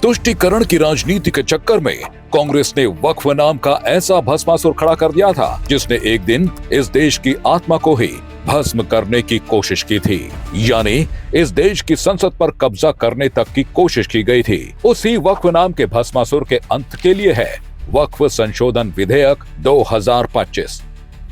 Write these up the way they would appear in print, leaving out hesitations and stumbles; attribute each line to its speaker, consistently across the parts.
Speaker 1: तुष्टीकरण की राजनीति के चक्कर में कांग्रेस ने वक्फ नाम का ऐसा भस्मासुर खड़ा कर दिया था जिसने एक दिन इस देश की आत्मा को ही भस्म करने की कोशिश की थी। यानी इस देश की संसद पर कब्जा करने तक की कोशिश की गई थी। उसी वक्फ नाम के भस्मासुर के अंत के लिए है वक्फ संशोधन विधेयक 2025।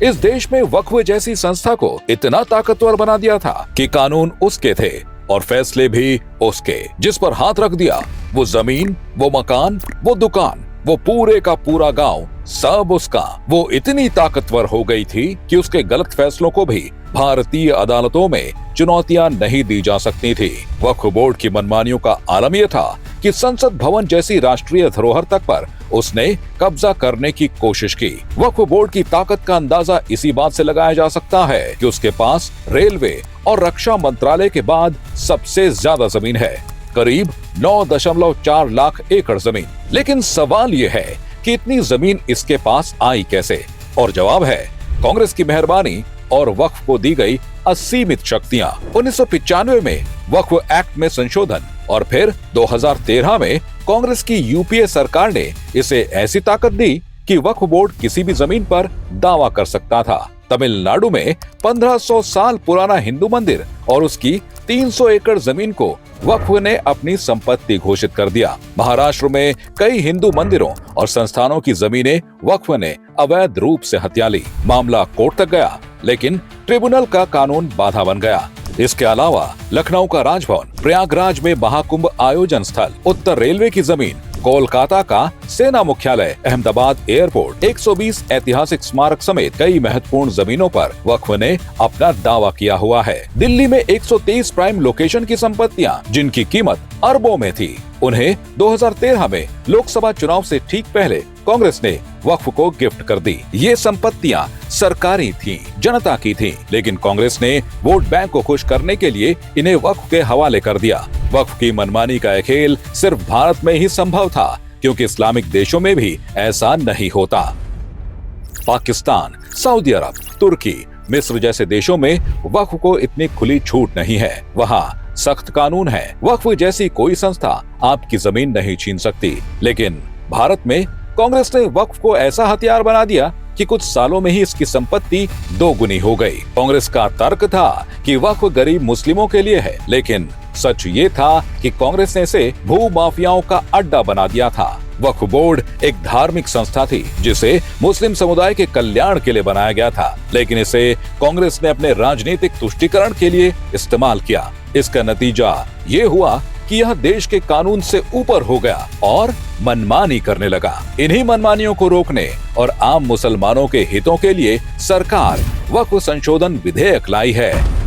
Speaker 1: इस देश में वक्फ जैसी संस्था को इतना ताकतवर बना दिया था कि कानून उसके थे और फैसले भी उसके। जिस पर हाथ रख दिया वो जमीन, वो मकान, वो दुकान, वो पूरे का पूरा गांव सब उसका। वो इतनी ताकतवर हो गई थी कि उसके गलत फैसलों को भी भारतीय अदालतों में चुनौतियां नहीं दी जा सकती थी। वक्फ बोर्ड की मनमानियों का आलम यह था कि संसद भवन जैसी राष्ट्रीय धरोहर तक पर उसने कब्जा करने की कोशिश की। वक्फ बोर्ड की ताकत का अंदाजा इसी बात से लगाया जा सकता है कि उसके पास रेलवे और रक्षा मंत्रालय के बाद सबसे ज्यादा जमीन है, करीब 9.4 लाख एकड़ जमीन। लेकिन सवाल ये है कि इतनी जमीन इसके पास आई कैसे? और जवाब है कांग्रेस की मेहरबानी और वक्फ को दी गई असीमित शक्तियां। 1995 में वक्फ एक्ट में संशोधन और फिर 2013 में कांग्रेस की यूपीए सरकार ने इसे ऐसी ताकत दी कि वक्फ बोर्ड किसी भी जमीन पर दावा कर सकता था। तमिलनाडु में 1500 साल पुराना हिंदू मंदिर और उसकी 300 एकड़ जमीन को वक्फ ने अपनी संपत्ति घोषित कर दिया। महाराष्ट्र में कई हिंदू मंदिरों और संस्थानों की जमीनें वक्फ ने अवैध रूप से हथिया ली। मामला कोर्ट तक गया, लेकिन ट्रिब्यूनल का कानून बाधा बन गया। इसके अलावा लखनऊ का राजभवन, प्रयागराज में महाकुंभ आयोजन स्थल, उत्तर रेलवे की जमीन, कोलकाता का सेना मुख्यालय, अहमदाबाद एयरपोर्ट, 120 ऐतिहासिक स्मारक समेत कई महत्वपूर्ण जमीनों पर वक्फ ने अपना दावा किया हुआ है। दिल्ली में 123 प्राइम लोकेशन की संपत्तियां जिनकी कीमत अरबों में थी, उन्हें 2013 में लोकसभा चुनाव से ठीक पहले कांग्रेस ने वक्फ को गिफ्ट कर दी। ये संपत्तियां सरकारी थीं, जनता की थीं, लेकिन कांग्रेस ने वोट बैंक को खुश करने के लिए इन्हें वक्फ के हवाले कर दिया। वक्फ की मनमानी का यह खेल सिर्फ भारत में ही संभव था, क्योंकि इस्लामिक देशों में भी ऐसा नहीं होता। पाकिस्तान, सऊदी अरब, तुर्की, मिस्र जैसे देशों में वक्फ को इतनी खुली छूट नहीं है। वहाँ सख्त कानून है। वक्फ जैसी कोई संस्था आपकी जमीन नहीं छीन सकती। लेकिन भारत में कांग्रेस ने वक्फ को ऐसा हथियार बना दिया कि कुछ सालों में ही इसकी संपत्ति दोगुनी हो गई। कांग्रेस का तर्क था कि वक्फ गरीब मुस्लिमों के लिए है, लेकिन सच ये था कि कांग्रेस ने इसे भू माफियाओं का अड्डा बना दिया था। वक्फ बोर्ड एक धार्मिक संस्था थी जिसे मुस्लिम समुदाय के कल्याण के लिए बनाया गया था, लेकिन इसे कांग्रेस ने अपने राजनीतिक तुष्टीकरण के लिए इस्तेमाल किया। इसका नतीजा ये हुआ कि यह देश के कानून से ऊपर हो गया और मनमानी करने लगा। इन्हीं मनमानियों को रोकने और आम मुसलमानों के हितों के लिए सरकार वक्फ संशोधन विधेयक लाई है।